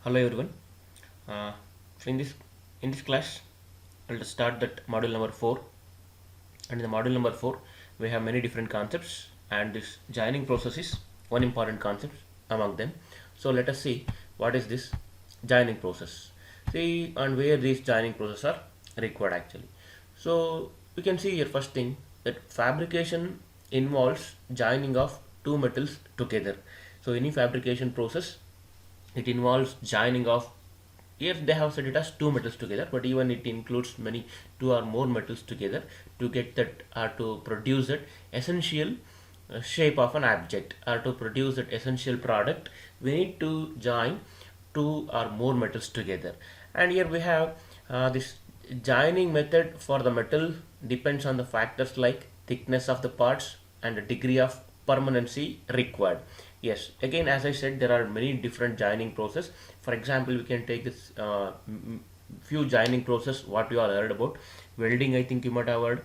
Hello everyone. Uh, so in this class, I'll just start that module number 4. And in the module number 4, we have many different concepts, and this joining process is one important concept among them. So let us see what is this joining process. See, and where these joining process are required actually. So we can see here first thing that fabrication involves joining of two metals together. So any fabrication process, it involves joining of, yes, they have said it as two metals together, but even it includes many two or more metals together to get that or to produce that essential shape of an object or to produce that essential product. We need to join two or more metals together. And here we have this joining method for the metal depends on the factors like thickness of the parts and the degree of permanency required. Yes, again, as I said, there are many different joining process. For example, we can take this few joining process what you all heard about. Welding, I think you might have heard.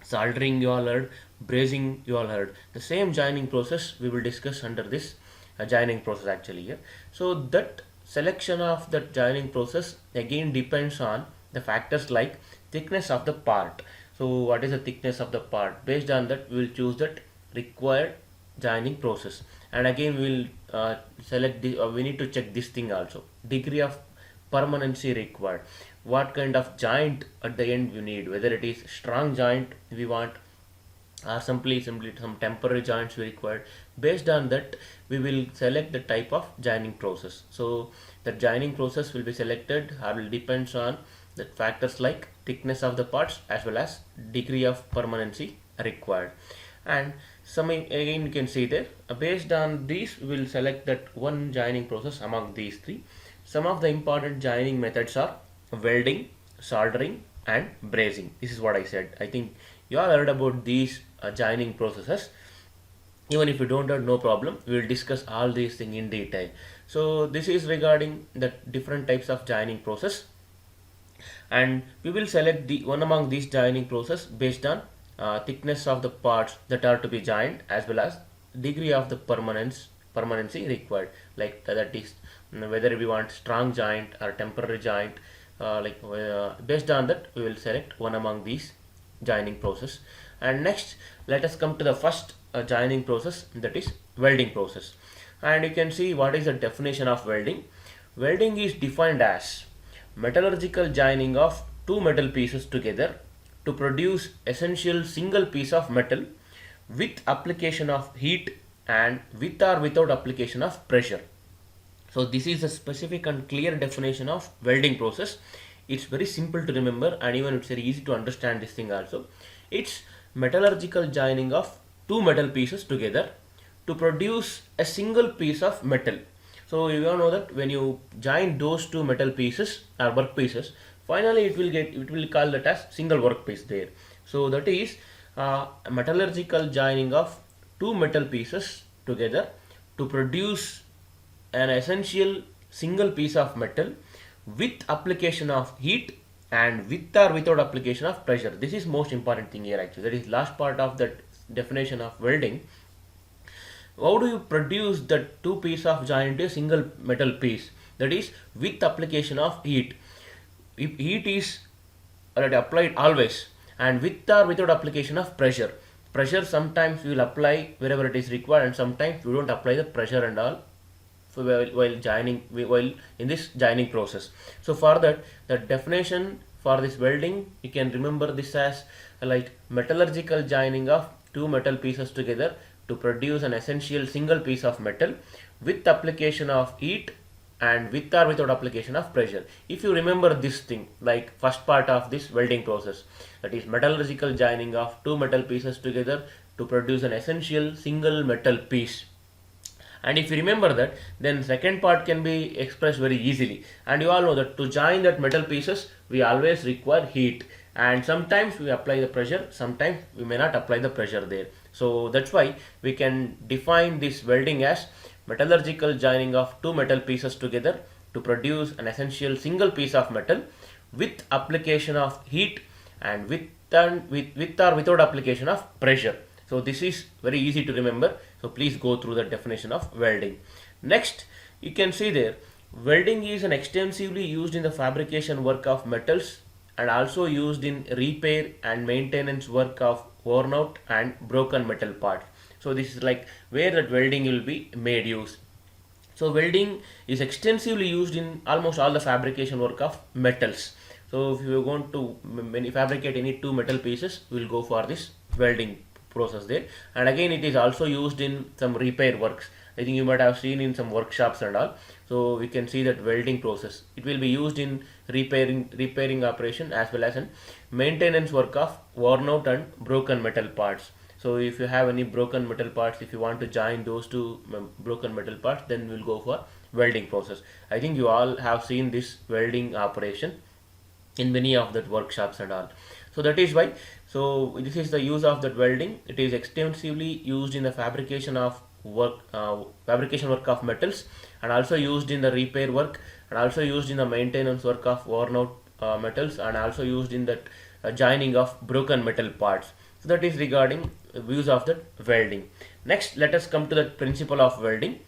Soldering you all heard. Brazing you all heard. The same joining process we will discuss under this joining process actually here. So that selection of that joining process again depends on the factors like thickness of the part. So what is the thickness of the part? Based on that we will choose that required joining process. And again we will select the we need to check this thing also, degree of permanency required, what kind of joint at the end you need, whether it is strong joint we want or simply some temporary joints we required. Based on that we will select the type of joining process. So the joining process will be selected or will depends on the factors like thickness of the parts as well as degree of permanency required. And some again you can see there, based on these we will select that one joining process among these three. Some of the important joining methods are welding, soldering and brazing. This is what I said. I think you all heard about these joining processes. Even if you don't have, no problem, we will discuss all these things in detail. So this is regarding the different types of joining process, and we will select the one among these joining process based on thickness of the parts that are to be joined as well as degree of the permanency required, like that is whether we want strong joint or temporary joint, based on that we will select one among these joining process. And next let us come to the first joining process, that is welding process. And you can see what is the definition of welding. Welding is defined as metallurgical joining of two metal pieces together to produce essential single piece of metal with application of heat and with or without application of pressure. So this is a specific and clear definition of welding process. It's very simple to remember and even it's very easy to understand this thing also. It's metallurgical joining of two metal pieces together to produce a single piece of metal. So you all know that when you join those two metal pieces or work pieces, finally it will call that as single work piece there. So that is a metallurgical joining of two metal pieces together to produce an essential single piece of metal with application of heat and with or without application of pressure. This is most important thing here actually. That is last part of that definition of welding. How do you produce the two piece of joint into a single metal piece? That is with application of heat. If heat is applied always, and with or without application of pressure. Pressure sometimes we will apply wherever it is required and sometimes we don't apply the pressure and all while in this joining process. So for that, the definition for this welding, you can remember this as like metallurgical joining of two metal pieces together to produce an essential single piece of metal with application of heat and with or without application of pressure. If you remember this thing, like first part of this welding process, that is metallurgical joining of two metal pieces together to produce an essential single metal piece. And if you remember that, then second part can be expressed very easily. And you all know that to join that metal pieces we always require heat, and sometimes we apply the pressure, sometimes we may not apply the pressure there. So that's why we can define this welding as metallurgical joining of two metal pieces together to produce an essential single piece of metal with application of heat and with or without application of pressure. So this is very easy to remember. So please go through the definition of welding. Next, you can see there Welding is an extensively used in the fabrication work of metals and also used in repair and maintenance work of worn out and broken metal parts. So this is like where that welding will be made use. So welding is extensively used in almost all the fabrication work of metals. So if you are going to fabricate any two metal pieces, we will go for this welding process there. And again, it is also used in some repair works. I think you might have seen in some workshops and all. So we can see that welding process. It will be used in repairing operation as well as in maintenance work of worn out and broken metal parts. So if you have any broken metal parts, if you want to join those two broken metal parts, then we'll go for welding process. I think you all have seen this welding operation in many of the workshops and all. So that is why, so this is the use of that welding. It is extensively used in the fabrication work of metals, and also used in the repair work, and also used in the maintenance work of worn out metals, and also used in that joining of broken metal parts. So that is regarding use of that welding. Next, let us come to the principle of welding.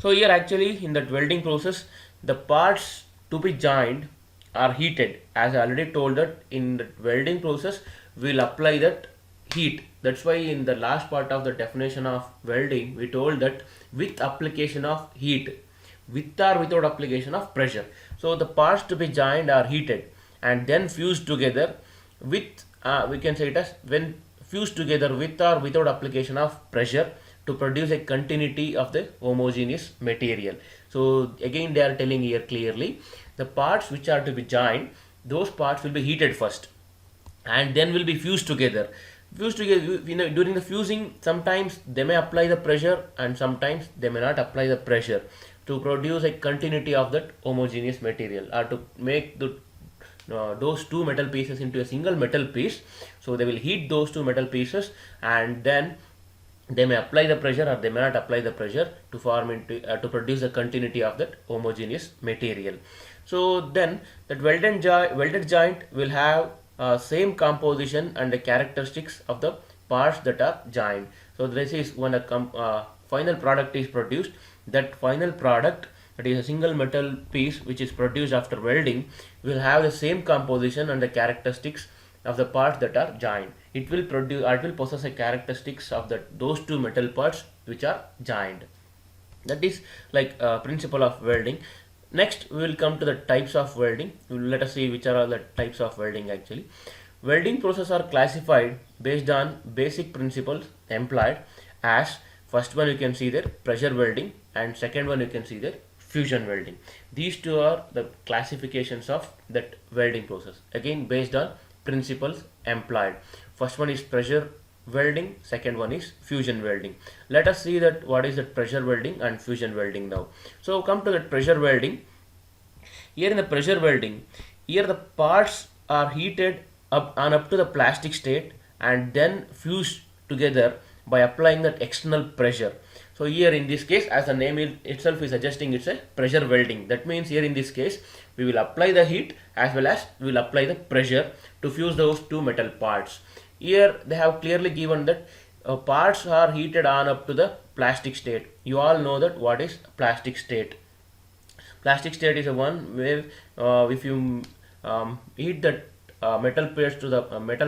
So here actually in that welding process, the parts to be joined are heated. As I already told that in the welding process, we will apply that heat. That's why in the last part of the definition of welding, we told that with application of heat, with or without application of pressure. So the parts to be joined are heated and then fused together with, we can say it as when fused together with or without application of pressure to produce a continuity of the homogeneous material. So again they are telling here clearly, the parts which are to be joined, those parts will be heated first and then will be fused together. During the fusing, sometimes they may apply the pressure and sometimes they may not apply the pressure to produce a continuity of that homogeneous material, or to make those two metal pieces into a single metal piece. So they will heat those two metal pieces and then they may apply the pressure or they may not apply the pressure to form into to produce the continuity of that homogeneous material. So then that welded joint will have same composition and the characteristics of the parts that are joined. So this is when a final product is produced. That final product, that is a single metal piece which is produced after welding, will have the same composition and the characteristics of the parts that are joined. It will possess a characteristics of those two metal parts which are joined. That is like principle of welding. Next we will come to the types of welding. Let us see which are all the types of welding actually. Welding processes are classified based on basic principles employed, as first one you can see there pressure welding, and second one you can see there fusion welding. These two are the classifications of that welding process, again based on principles employed. First one is pressure welding, second one is fusion welding. Let us see that what is that pressure welding and fusion welding now. So come to that pressure welding. Here in the pressure welding, here the parts are heated up to the plastic state and then fused together by applying that external pressure. So here in this case, as the name itself is suggesting, it's a pressure welding. That means here in this case, we will apply the heat as well as we will apply the pressure to fuse those two metal parts. Here they have clearly given that parts are heated on up to the plastic state. You all know that what is plastic state. Plastic state is a one where if you heat the metal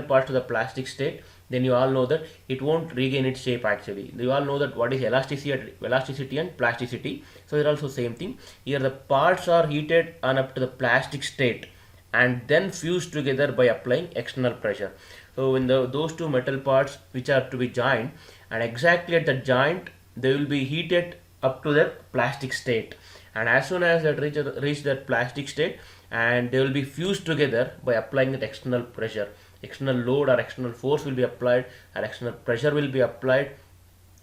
parts to the plastic state, then you all know that it won't regain its shape actually. You all know that what is elasticity and plasticity. So they're also same thing. Here the parts are heated on up to the plastic state and then fused together by applying external pressure. So when those two metal parts which are to be joined, and exactly at the joint they will be heated up to their plastic state, and as soon as that reach that plastic state, and they will be fused together by applying that external pressure. External load or external force will be applied and external pressure will be applied,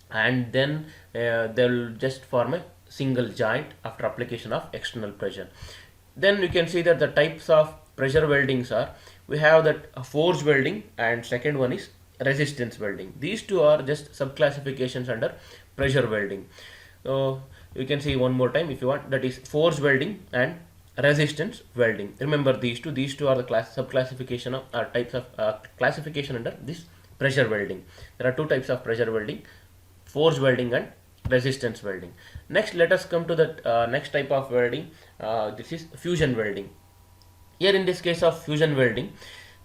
and then they will just form a single joint after application of external pressure. Then you can see that the types of pressure weldings are, we have that forge welding and second one is resistance welding. These two are just sub classifications under pressure welding. So you can see one more time if you want, that is forge welding and resistance welding. Remember these two are the sub classification of types of classification under this pressure welding. There are two types of pressure welding, forge welding and resistance welding. Next, let us come to the next type of welding. This is fusion welding. Here in this case of fusion welding,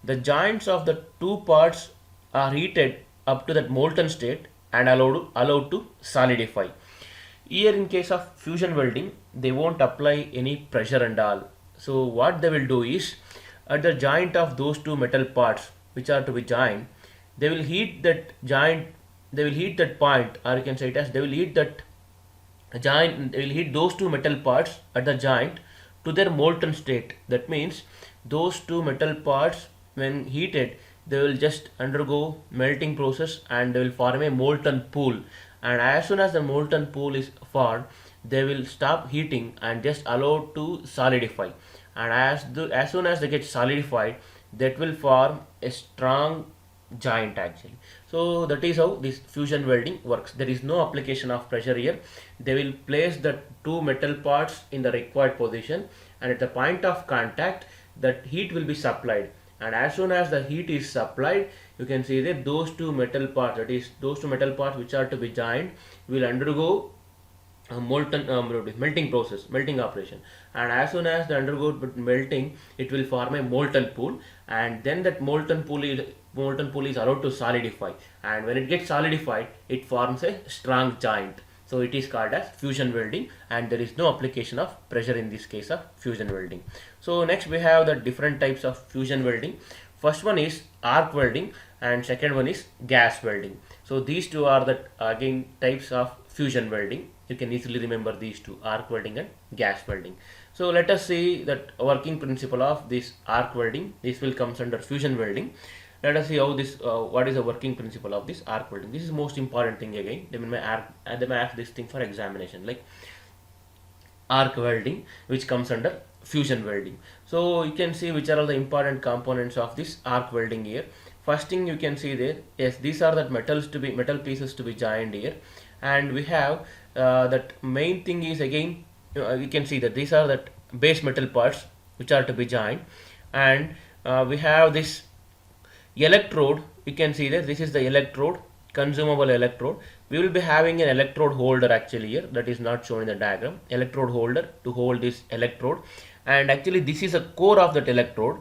the joints of the two parts are heated up to that molten state and allowed to solidify. Here in case of fusion welding, they won't apply any pressure and all. So what they will do is, at the joint of those two metal parts which are to be joined, they will heat that joint, they will heat that point, or you can say it as they will heat that joint, they will heat those two metal parts at the joint to their molten state. That means those two metal parts, when heated, they will just undergo melting process and they will form a molten pool. And as soon as the molten pool is formed, they will stop heating and just allow to solidify. And as soon as they get solidified, that will form a strong joint actually. So that is how this fusion welding works. There is no application of pressure here. They will place the two metal parts in the required position, and at the point of contact, that heat will be supplied. And as soon as the heat is supplied, you can see that those two metal parts, that is those two metal parts which are to be joined, will undergo molten melting process, melting operation. And as soon as they undergo melting, it will form a molten pool, and then that molten pool is allowed to solidify. And when it gets solidified, it forms a strong joint. So it is called as fusion welding, and there is no application of pressure in this case of fusion welding. So next we have the different types of fusion welding. First one is arc welding, and second one is gas welding. So these two are the again types of fusion welding. You can easily remember these two, arc welding and gas welding. So let us see that working principle of this arc welding. This will comes under fusion welding. Let us see how this what is the working principle of this arc welding. This is most important thing again. They may ask this thing for examination, like arc welding, which comes under fusion welding. So you can see which are all the important components of this arc welding here. First thing you can see there, yes, these are the metal pieces to be joined here, and we have that main thing is again you can see that these are that base metal parts which are to be joined, and we have this electrode. You can see that this is the electrode, consumable electrode. We will be having an electrode holder actually here, that is not shown in the diagram. Electrode holder to hold this electrode, and actually this is a core of that electrode.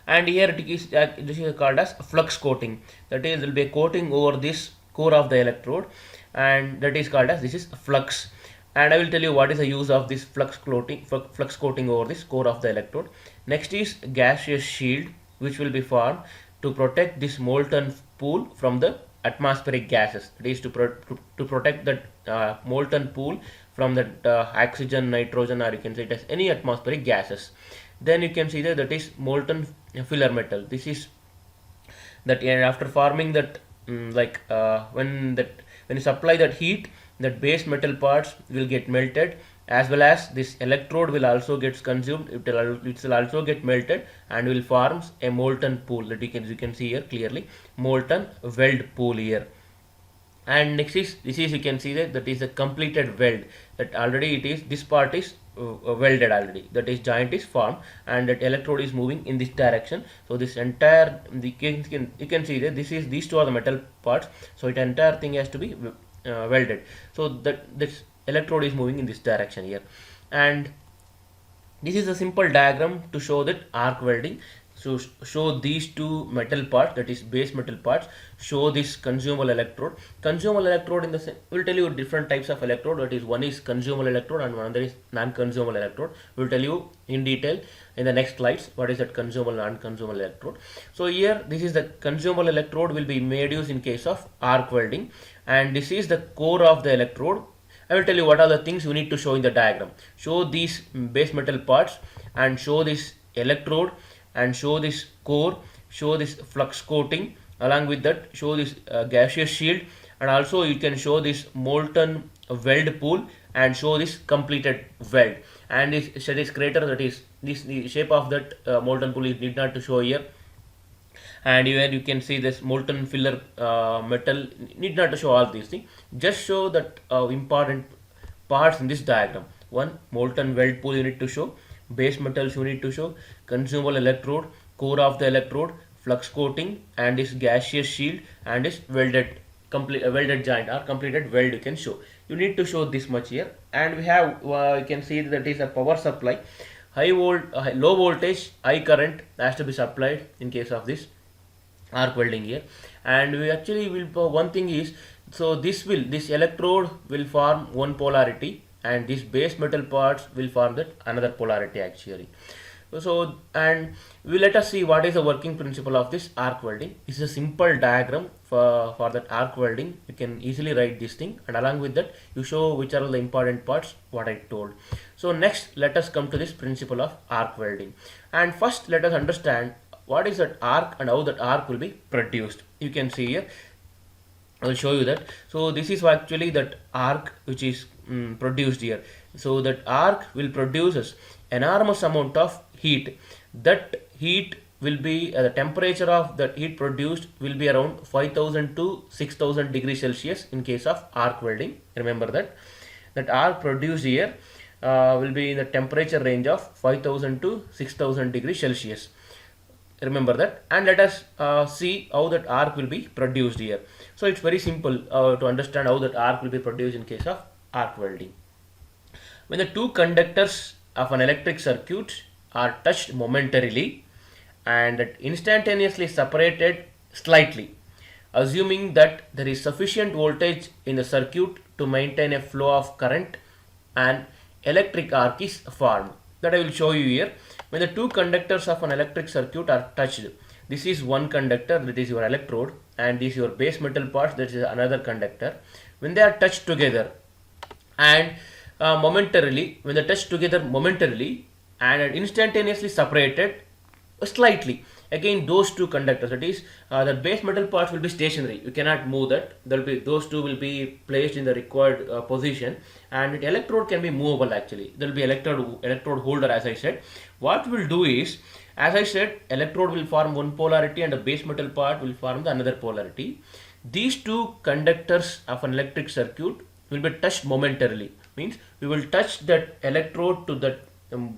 And here it is this is called as flux coating. That is, there will be a coating over this core of the electrode, and that is called as this is flux. And I will tell you what is the use of this flux coating over this core of the electrode. Next is gaseous shield, which will be formed to protect this molten pool from the atmospheric gases. It is to protect that molten pool from the oxygen, nitrogen, or you can say it as any atmospheric gases. Then you can see that is molten filler metal. This is that after forming that when you supply that heat, that base metal parts will get melted, as well as this electrode will also get consumed. It will also get melted and will form a molten pool, that you can see here clearly, molten weld pool here. And next is this is, you can see that is a completed weld, that already it is, this part is welded already, that is joint is formed, and that electrode is moving in this direction. So this entire you can see that these two are the metal parts, so it entire thing has to be welded. So that this electrode is moving in this direction here, and this is a simple diagram to show that arc welding. So show these two metal parts, that is base metal parts, show this consumable electrode. Consumable electrode in the will tell you different types of electrode. That is, one is consumable electrode and another is non-consumable electrode. We will tell you in detail in the next slides what is that consumable and non-consumable electrode. So here this is the consumable electrode will be made use in case of arc welding, and this is the core of the electrode. I will tell you what are the things you need to show in the diagram. Show these base metal parts, and show this electrode, and show this core, show this flux coating, along with that show this gaseous shield, and also you can show this molten weld pool, and show this completed weld. And this crater, that is this the shape of that molten pool is need not to show here. And here you can see this molten filler metal, need not to show all these things, just show that important parts in this diagram. One, molten weld pool you need to show, base metals you need to show, consumable electrode, core of the electrode, flux coating, and this gaseous shield, and this welded complete welded joint or completed weld you can show. You need to show this much here, and we have you can see that is a power supply, low voltage, high current has to be supplied in case of this arc welding here. And we actually will one thing is, so this electrode will form one polarity, and this base metal parts will form that another polarity actually. So, and we let us see what is the working principle of this arc welding. This is a simple diagram for that arc welding. You can easily write this thing, and along with that you show which are the important parts what I told. So next let us come to this principle of arc welding, and first let us understand what is that arc and how that arc will be produced. You can see here, I will show you that. So this is actually that arc which is produced here. So that arc will produce enormous amount of heat. That heat will be the temperature of that heat produced will be around 5000 to 6000 degrees Celsius in case of arc welding. Remember that arc produced here will be in the temperature range of 5000 to 6000 degrees Celsius. Remember that, and let us see how that arc will be produced here. So it's very simple to understand how that arc will be produced in case of arc welding. When the two conductors of an electric circuit are touched momentarily and that instantaneously separated slightly, assuming that there is sufficient voltage in the circuit to maintain a flow of current, an electric arc is formed. That I will show you here. When the two conductors of an electric circuit are touched, this is one conductor, that is your electrode, and this is your base metal parts, that is another conductor. When they are touched together and momentarily, when they touch together momentarily and instantaneously separated slightly, again those two conductors, that is the base metal parts will be stationary, you cannot move that. There will be, those two will be placed in the required position, and the electrode can be movable actually. There will be electrode holder, as I said. What we'll do is, as I said, electrode will form one polarity and the base metal part will form the another polarity. These two conductors of an electric circuit will be touched momentarily, means we will touch that electrode to the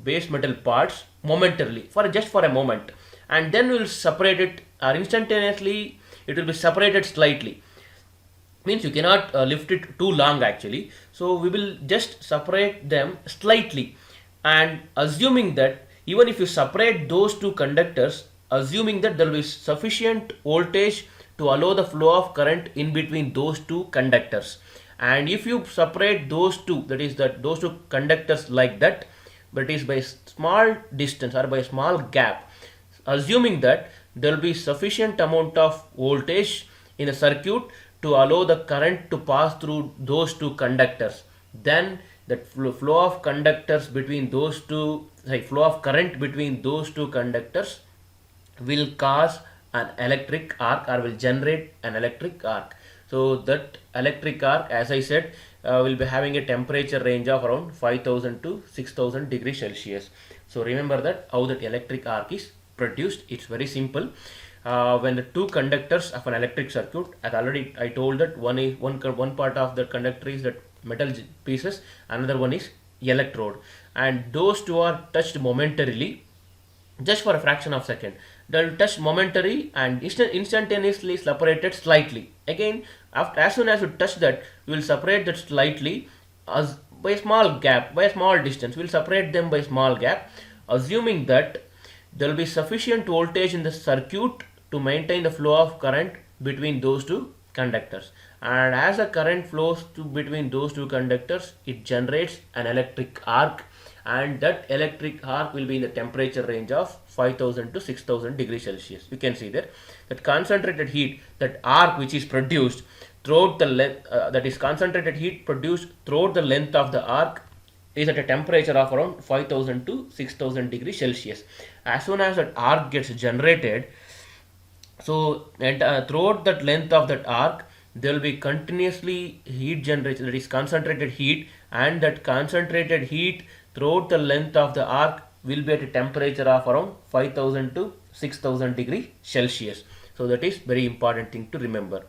base metal parts momentarily, for just for a moment, and then we will separate it, or instantaneously it will be separated slightly, means you cannot lift it too long actually. So we will just separate them slightly, and assuming that even if you separate those two conductors, assuming that there will be sufficient voltage to allow the flow of current in between those two conductors. And if you separate those two, that is that those two conductors like that, but it is by small distance or by a small gap, assuming that there will be sufficient amount of voltage in a circuit to allow the current to pass through those two conductors, then that flow of conductors between those two, flow of current between those two conductors will cause an electric arc, or will generate an electric arc. So that electric arc, as I said, will be having a temperature range of around 5000 to 6000 degrees Celsius. So remember that how that electric arc is produced. It's very simple. When the two conductors of an electric circuit, as already I told that one part of the conductor is that metal pieces, another one is electrode, and those two are touched momentarily, just for a fraction of a second. They'll touch momentary and instantaneously separated slightly. Again, as soon as you touch that, you will separate that slightly as by a small gap, by a small distance. We will separate them by a small gap, assuming that there will be sufficient voltage in the circuit to maintain the flow of current between those two conductors. And as the current flows between those two conductors, it generates an electric arc, and that electric arc will be in the temperature range of 5000 to 6000 degrees Celsius. You can see that concentrated heat, that arc which is produced throughout the length, that is concentrated heat produced throughout the length of the arc, is at a temperature of around 5000 to 6000 degrees Celsius. As soon as that arc gets generated, so throughout that length of that arc, there will be continuously heat generation, that is concentrated heat, and that concentrated heat throughout the length of the arc will be at a temperature of around 5000 to 6000 degrees Celsius. So that is very important thing to remember.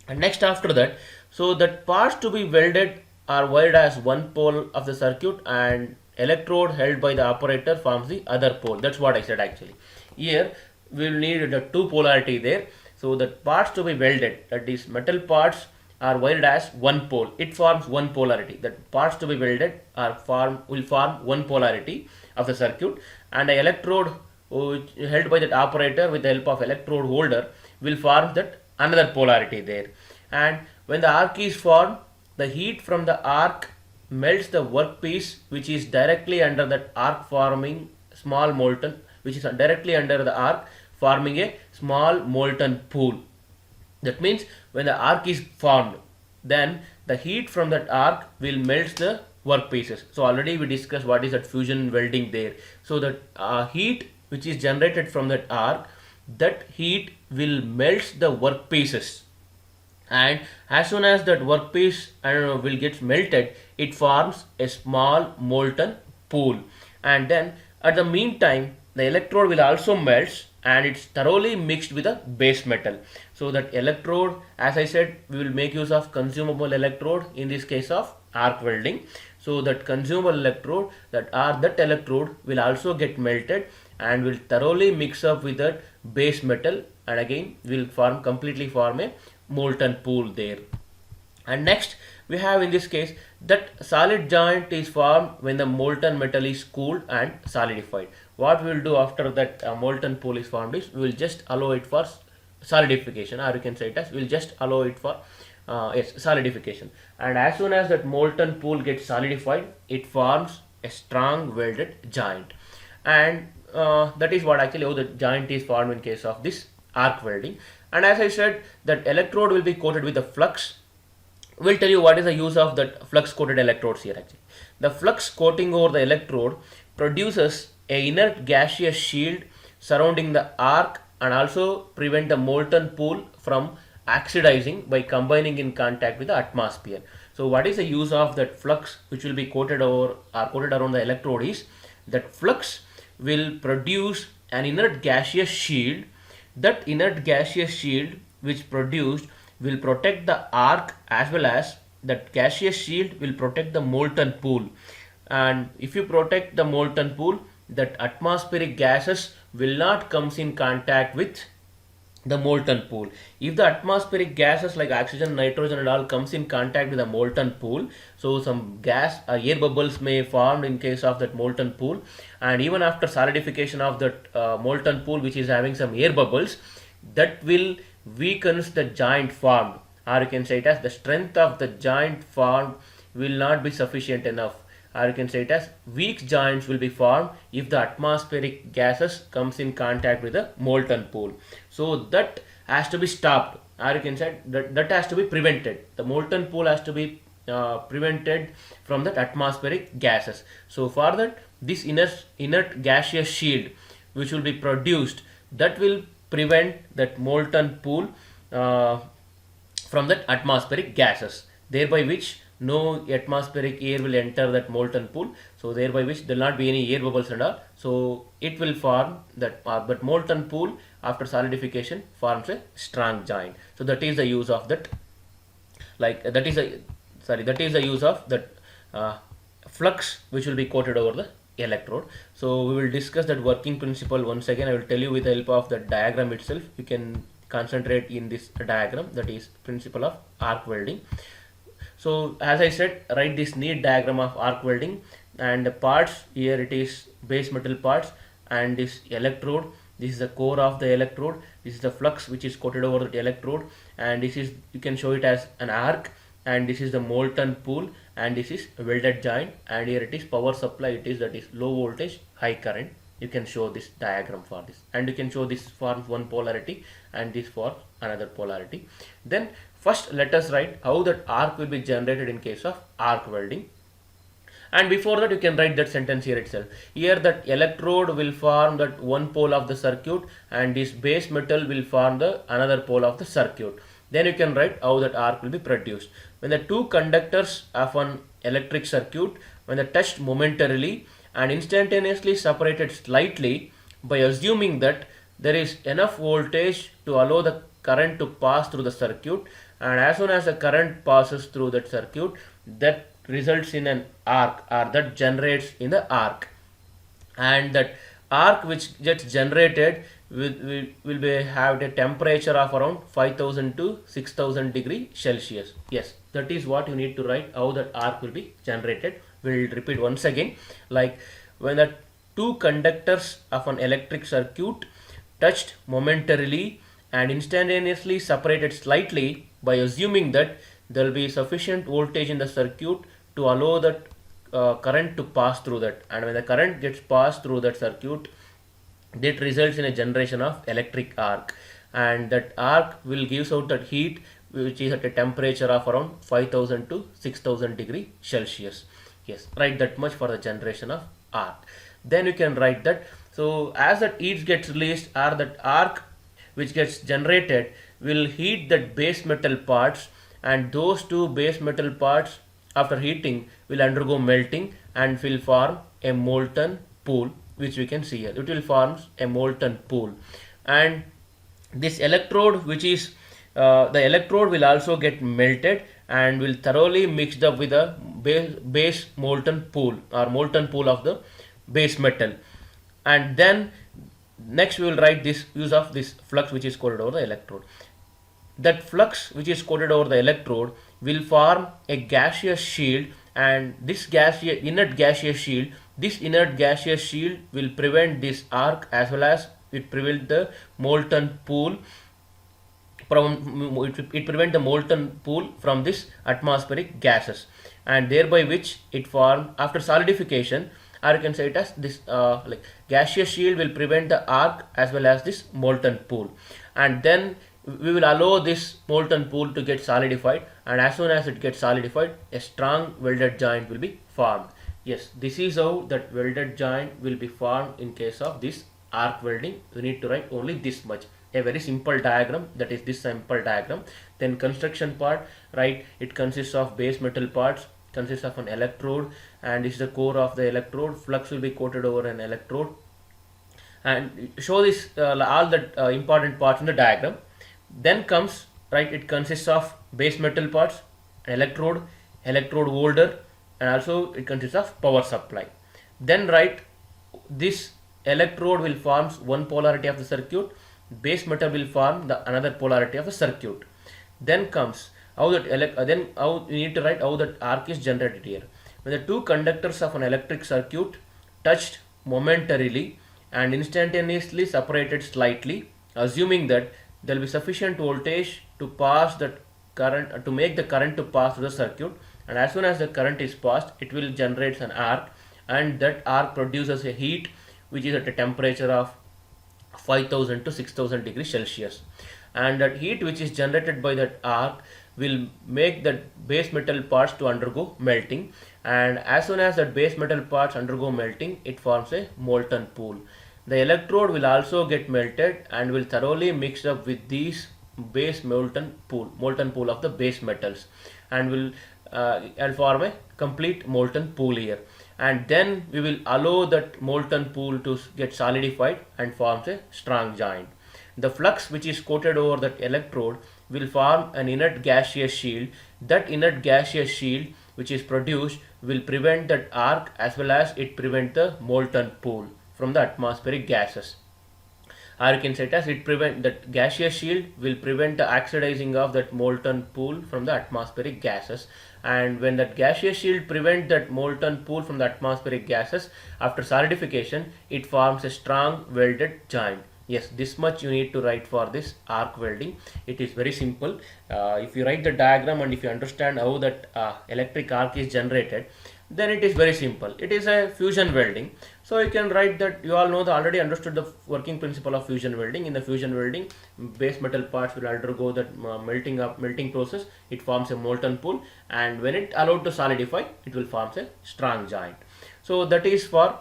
And next after that, so that parts to be welded are wired as one pole of the circuit, and electrode held by the operator forms the other pole. That's what I said actually. Here we will need the two polarity there. So the parts to be welded, that is metal parts are welded as one pole. It forms one polarity. The parts to be welded will form one polarity of the circuit, and the electrode held by that operator with the help of electrode holder will form that another polarity there. And when the arc is formed, the heat from the arc melts the workpiece which is directly under that arc, forming small molten, which is directly under the arc, forming a small molten pool. That means when the arc is formed, then the heat from that arc will melt the workpieces. So already we discussed what is that fusion welding there. So that heat which is generated from that arc, that heat will melt the workpieces, and as soon as that workpiece will get melted, it forms a small molten pool. And then at the meantime, the electrode will also melt, and it's thoroughly mixed with the base metal. So that electrode, as I said, we will make use of consumable electrode in this case of arc welding. So that consumable electrode, that electrode will also get melted and will thoroughly mix up with that base metal, and again will completely form a molten pool there. And next we have in this case that solid joint is formed when the molten metal is cooled and solidified. What we will do after that molten pool is formed is we will just allow it for solidification, or you can say it as we will just allow it for solidification. And as soon as that molten pool gets solidified, it forms a strong welded joint. And that is what actually how the joint is formed in case of this arc welding. And as I said, that electrode will be coated with the flux. We'll tell you what is the use of that flux coated electrodes here actually. The flux coating over the electrode produces a inert gaseous shield surrounding the arc, and also prevent the molten pool from oxidizing by combining in contact with the atmosphere. So what is the use of that flux which will be coated over or coated around the electrode is that flux will produce an inert gaseous shield. That inert gaseous shield which produced will protect the arc, as well as that gaseous shield will protect the molten pool. And if you protect the molten pool, that atmospheric gases will not comes in contact with the molten pool. If the atmospheric gases like oxygen, nitrogen and all comes in contact with the molten pool, so some gas or air bubbles may form in case of that molten pool. And even after solidification of that molten pool which is having some air bubbles, that will weakens the joint formed, or you can say it as the strength of the joint formed will not be sufficient enough, or you can say it as weak joints will be formed if the atmospheric gases comes in contact with the molten pool. So that has to be stopped, or you can say that has to be prevented. The molten pool has to be prevented from that atmospheric gases. So for that, this inert gaseous shield which will be produced, that will prevent that molten pool from that atmospheric gases, thereby which no atmospheric air will enter that molten pool, so thereby which there will not be any air bubbles and all. So it will form that but molten pool after solidification forms a strong joint. So that is the use of that, like that is the use of that flux which will be coated over the electrode. So we will discuss that working principle once again. I will tell you with the help of the diagram itself. You can concentrate in this diagram, that is principle of arc welding. So as I said, write this neat diagram of arc welding, and the parts here it is base metal parts, and this electrode, this is the core of the electrode, this is the flux which is coated over the electrode, and this is, you can show it as an arc, and this is the molten pool, and this is welded joint, and here it is power supply, it is that is low voltage high current. You can show this diagram for this, and you can show this for one polarity and this for another polarity. Then first let us write how that arc will be generated in case of arc welding. And before that, you can write that sentence here itself. Here that electrode will form that one pole of the circuit, and this base metal will form the another pole of the circuit. Then you can write how that arc will be produced. When the two conductors of an electric circuit, when they touched momentarily and instantaneously separated slightly, by assuming that there is enough voltage to allow the current to pass through the circuit, and as soon as the current passes through that circuit, that results in an arc, or that generates in the arc. And that arc which gets generated will be have a temperature of around 5000 to 6000 degree Celsius. Yes, that is what you need to write how that arc will be generated. We'll repeat once again, like when the two conductors of an electric circuit touched momentarily and instantaneously separated slightly, by assuming that there will be sufficient voltage in the circuit to allow that current to pass through that, and when the current gets passed through that circuit, that results in a generation of electric arc, and that arc will gives out that heat which is at a temperature of around 5000 to 6000 degree Celsius. Yes, write that much for the generation of arc. Then you can write that, so as that heat gets released, or that arc which gets generated will heat that base metal parts, and those two base metal parts after heating will undergo melting and will form a molten pool, which we can see here. It will form a molten pool, and this electrode which is the electrode will also get melted and will thoroughly mixed up with the base molten pool, or molten pool of the base metal. And then next we will write this use of this flux which is coated over the electrode. That flux which is coated over the electrode will form a gaseous shield, and this inert gaseous shield will prevent this arc, as well as it prevent the molten pool from it prevent the molten pool from this atmospheric gases, and thereby which it form after solidification, or you can say it as this like gaseous shield will prevent the arc as well as this molten pool, and then we will allow this molten pool to get solidified, and as soon as it gets solidified, a strong welded joint will be formed. Yes, this is how that welded joint will be formed in case of this arc welding. You need to write only this much, a very simple diagram, that is this simple diagram. Then construction part, right, it consists of base metal parts, consists of an electrode, and this is the core of the electrode. Flux will be coated over an electrode, and show this all the important parts in the diagram. Then comes, right, it consists of base metal parts, electrode holder, and also it consists of power supply. Then write this electrode will form one polarity of the circuit, base metal will form the another polarity of the circuit. Then comes how that then how you need to write how that arc is generated here. When the two conductors of an electric circuit touched momentarily and instantaneously separated slightly, assuming that there will be sufficient voltage to pass that current to make the current to pass through the circuit, and as soon as the current is passed, it will generate an arc, and that arc produces a heat which is at a temperature of 5000 to 6000 degrees Celsius, and that heat which is generated by that arc will make that base metal parts to undergo melting, and as soon as that base metal parts undergo melting, it forms a molten pool. The electrode will also get melted and will thoroughly mix up with these base molten pool of the base metals, and will and form a complete molten pool here, and then we will allow that molten pool to get solidified and forms a strong joint. The flux which is coated over that electrode will form an inert gaseous shield. That inert gaseous shield which is produced will prevent that arc, as well as it prevent the molten pool from the atmospheric gases. Or you can say it as it prevent that gaseous shield will prevent the oxidizing of that molten pool from the atmospheric gases, and when that gaseous shield prevent that molten pool from the atmospheric gases, after solidification it forms a strong welded joint. Yes, this much you need to write for this arc welding. It is very simple. If you write the diagram and if you understand how that electric arc is generated, then it is very simple. It is a fusion welding. So you can write that you all know already understood the working principle of fusion welding. In the fusion welding, base metal parts will undergo that melting process. It forms a molten pool, and when it allowed to solidify, it will form a strong joint. So that is for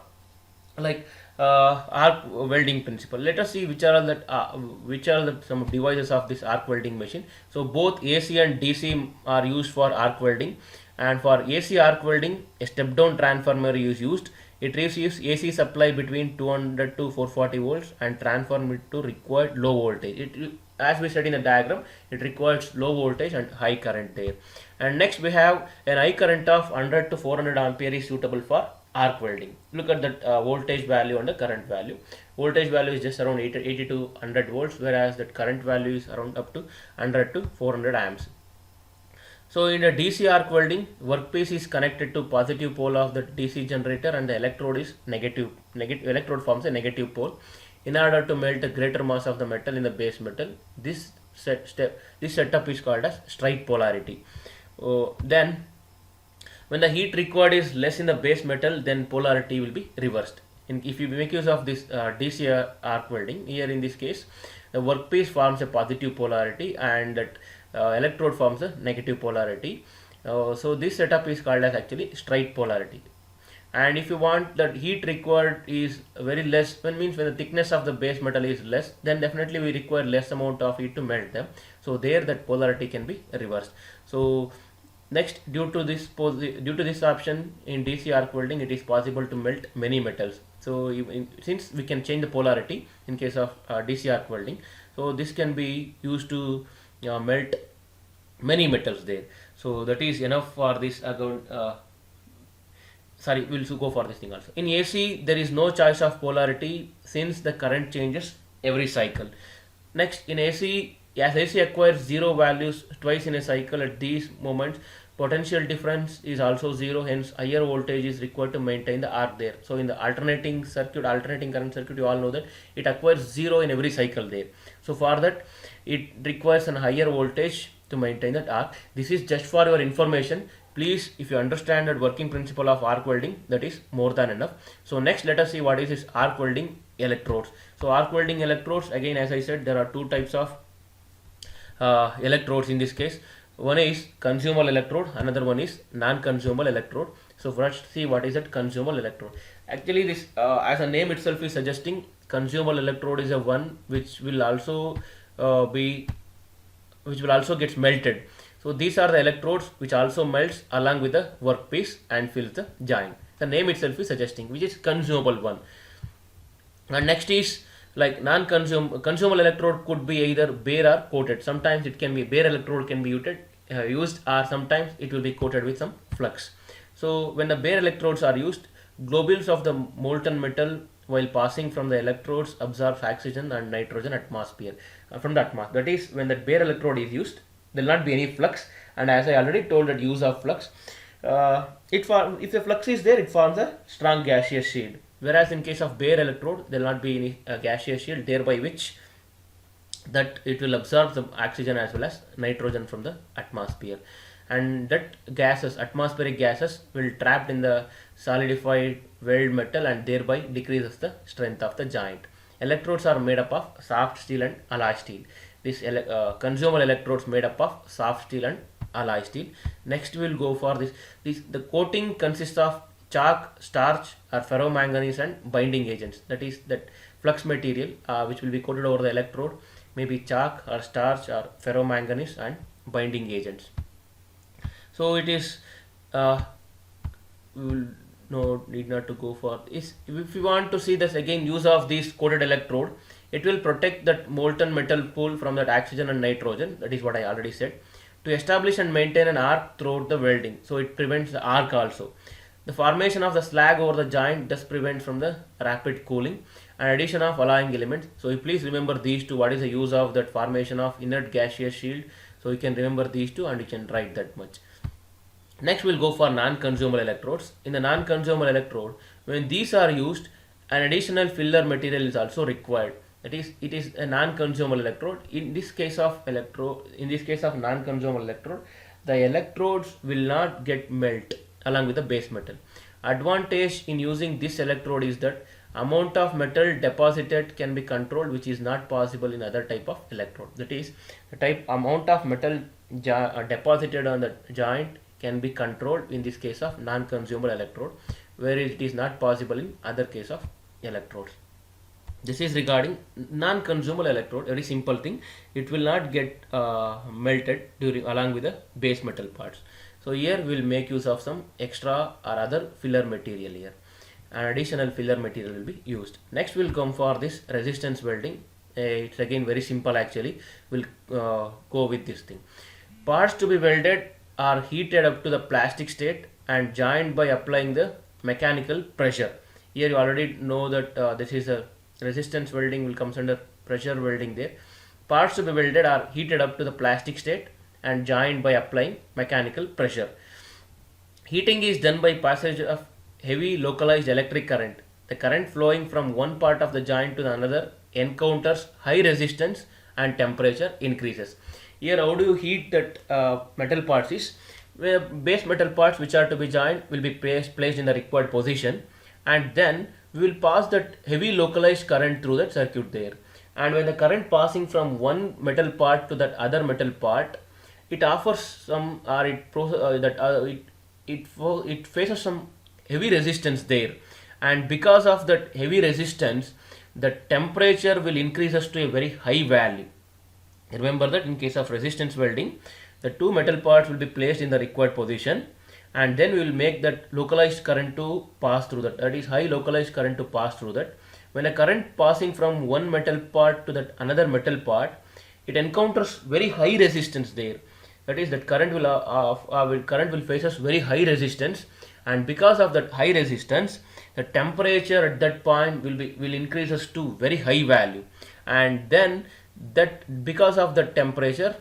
like arc welding principle. Let us see which are the some devices of this arc welding machine. So both AC and DC are used for arc welding, and for AC arc welding, a step down transformer is used. It receives AC supply between 200 to 440 volts and transform it to required low voltage. As we said in the diagram, it requires low voltage and high current there. And next we have an high current of 100 to 400 ampere is suitable for arc welding. Look at that voltage value and the current value. Voltage value is just around 80 to 100 volts, whereas that current value is around up to 100 to 400 amps. So in a DC arc welding, workpiece is connected to positive pole of the DC generator and the electrode is negative electrode forms a negative pole. In order to melt the greater mass of the metal in the base metal, this setup is called as straight polarity. Then when the heat required is less in the base metal, then polarity will be reversed. If you make use of this DC arc welding, here in this case, the workpiece forms a positive polarity and that electrode forms a negative polarity. So this setup is called as actually straight polarity. And if you want that heat required is very less, when the thickness of the base metal is less, then definitely we require less amount of heat to melt them. So there that polarity can be reversed. So next, due to this option in DC arc welding, it is possible to melt many metals. So since we can change the polarity in case of DC arc welding, so this can be used to melt many metals there. So that is enough for this account. We'll go for this thing also. In AC, there is no choice of polarity since the current changes every cycle. Next, in AC, as AC acquires zero values twice in a cycle, at these moments, potential difference is also zero, hence higher voltage is required to maintain the arc there. So in the alternating current circuit, you all know that it acquires zero in every cycle there. So for that, it requires a higher voltage to maintain that arc. This is just for your information. Please, if you understand that working principle of arc welding, that is more than enough. So next, let us see what is this arc welding electrodes. So arc welding electrodes, again, as I said, there are two types of electrodes in this case. One is consumable electrode, another one is non-consumable electrode. So first, see what is that consumable electrode. Actually, this as a name itself is suggesting, consumable electrode is a one which will also gets melted. So these are the electrodes which also melts along with the workpiece and fills the joint. The name itself is suggesting, which is consumable one. And next is like consumable electrode could be either bare or coated. Sometimes it can be bare electrode can be used, or sometimes it will be coated with some flux. So when the bare electrodes are used, globules of the molten metal while passing from the electrodes absorbs oxygen and nitrogen atmosphere from the atmosphere. That is, when the bare electrode is used, there will not be any flux. And as I already told, that use of flux, if the flux is there, it forms a strong gaseous shield. Whereas in case of bare electrode, there will not be any gaseous shield, thereby which that it will absorb the oxygen as well as nitrogen from the atmosphere, and that atmospheric gases will trapped in the solidified weld metal and thereby decreases the strength of the joint. Electrodes are made up of soft steel and alloy steel. This consumable electrodes made up of soft steel and alloy steel. Next we will go for this. The coating consists of chalk, starch or ferromanganese and binding agents. That is that flux material which will be coated over the electrode, maybe chalk or starch or ferromanganese and binding agents. So it is we will need not to go for this. If you want to see this again, use of this coated electrode, it will protect that molten metal pool from that oxygen and nitrogen. That is what I already said. To establish and maintain an arc throughout the welding, so it prevents the arc also. The formation of the slag over the joint thus prevents from the rapid cooling and addition of alloying elements. So you please remember these two. What is the use of that formation of inert gaseous shield? So you can remember these two and you can write that much. Next we'll go for non-consumable electrodes. In the non-consumable electrode, when these are used, an additional filler material is also required. That is, it is a non-consumable electrode. In this case of non-consumable electrode, the electrodes will not get melt along with the base metal. Advantage in using this electrode is that amount of metal deposited can be controlled, which is not possible in other type of electrode. That is, the amount of metal deposited on the joint can be controlled in this case of non-consumable electrode, where it is not possible in other case of electrodes. This is regarding non-consumable electrode. Very simple thing. It will not get melted along with the base metal parts. So here we will make use of some extra or other filler material here. An additional filler material will be used. Next we will come for this resistance welding. It's again very simple actually. We'll go with this thing. Parts to be welded are heated up to the plastic state and joined by applying the mechanical pressure. Here you already know that this is a resistance welding will comes under pressure welding there. Parts to be welded are heated up to the plastic state and joined by applying mechanical pressure. Heating is done by passage of heavy localized electric current. The current flowing from one part of the joint to the another encounters high resistance and temperature increases. Here, how do you heat that metal parts is where base metal parts which are to be joined will be placed in the required position, and then we will pass that heavy localized current through that circuit there. And when the current passing from one metal part to that other metal part, it offers some or it faces some heavy resistance there, and because of that heavy resistance the temperature will increase us to a very high value. Remember that in case of resistance welding, the two metal parts will be placed in the required position, and then we will make that localized current to pass through that is high localized current to pass through that. When a current passing from one metal part to that another metal part, it encounters very high resistance there. That is that current will face us very high resistance, and because of that high resistance the temperature at that point will increase us to very high value, and then that because of the temperature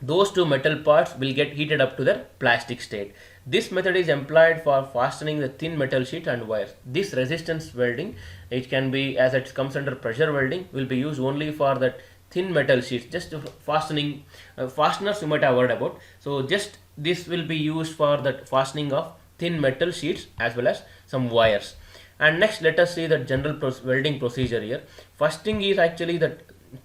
those two metal parts will get heated up to their plastic state. This method is employed for fastening the thin metal sheet and wires. This resistance welding, it can be as it comes under pressure welding, will be used only for that thin metal sheets, just fastening fasteners you might have heard about. So just this will be used for that fastening of thin metal sheets as well as some wires. And next let us see the general welding procedure here. First thing is actually the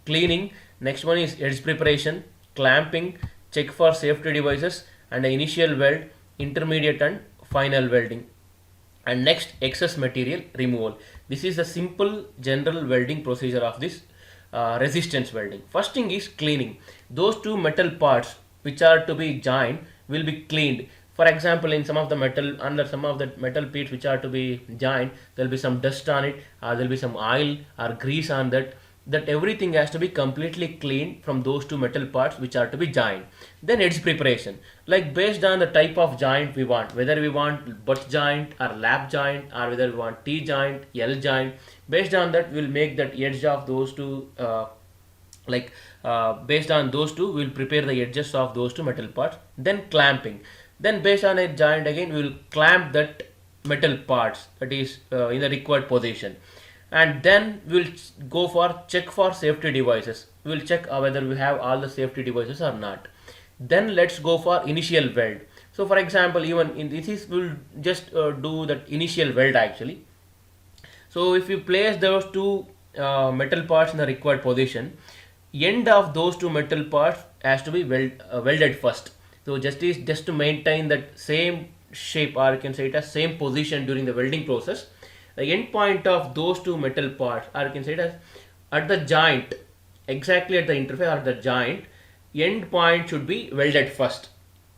cleaning, next one is edge preparation, clamping, check for safety devices, and the initial weld, intermediate and final welding, and next excess material removal. This is the simple general welding procedure of this resistance welding. First thing is cleaning. Those two metal parts which are to be joined will be cleaned. For example, in some of the metal pieces which are to be joined, there will be some dust on it, or there will be some oil or grease on that. That everything has to be completely cleaned from those two metal parts which are to be joined. Then edge preparation, like based on the type of joint we want, whether we want butt joint or lap joint, or whether we want T joint, L joint, based on that we'll make that edge of those two based on those two we'll prepare the edges of those two metal parts. Then clamping, then based on a joint again we will clamp that metal parts, that is in the required position. And then we'll go for check for safety devices. We'll check whether we have all the safety devices or not. Then let's go for initial weld. So for example, even in this we'll just do that initial weld actually. So if you place those two metal parts in the required position, end of those two metal parts has to be welded first. So just to maintain that same shape, or you can say it as same position during the welding process. The end point of those two metal parts, or you can say it as at the joint, exactly at the interface or the joint, end point should be welded first.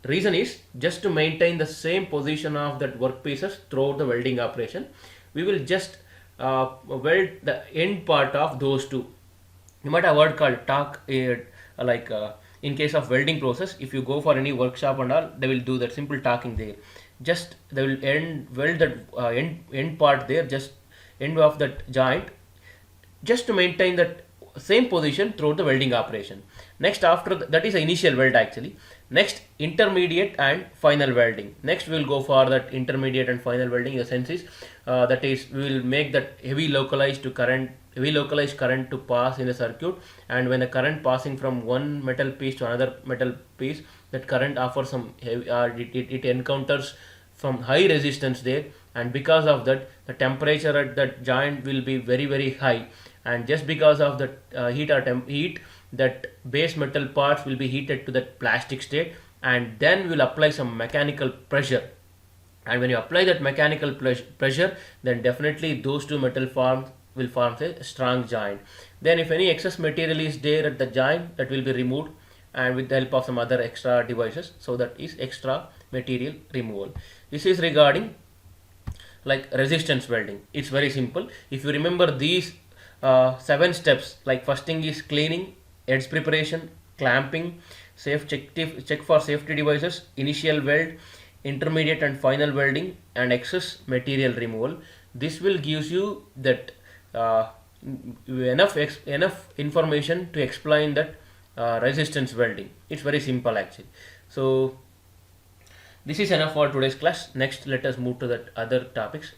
Reason is just to maintain the same position of that workpieces throughout the welding operation. We will just weld the end part of those two. You might have heard called torque, in case of welding process, if you go for any workshop and all, they will do that simple torquing there. Just they will weld that end part there, just end of that joint, just to maintain that same position throughout the welding operation. Next, after that is the initial weld actually. Next, intermediate and final welding. Next we will go for that intermediate and final welding. In the sense is that is we will make that heavy localized current to pass in the circuit, and when the current passing from one metal piece to another metal piece, that current offers some heavy, it encounters some high resistance there, and because of that the temperature at that joint will be very high, and just because of that heat, that base metal parts will be heated to that plastic state, and then we'll apply some mechanical pressure. And when you apply that mechanical pressure, then definitely those two metal will form a strong joint. Then if any excess material is there at the joint, that will be removed, and with the help of some other extra devices, so that is extra material removal. This is regarding like resistance welding. It's very simple. If you remember these 7 steps, like first thing is cleaning, edge preparation, clamping, check for safety devices, initial weld, intermediate and final welding, and excess material removal. This will gives you that enough information to explain that resistance welding. It's very simple actually. So this is enough for today's class. Next, let us move to the other topics.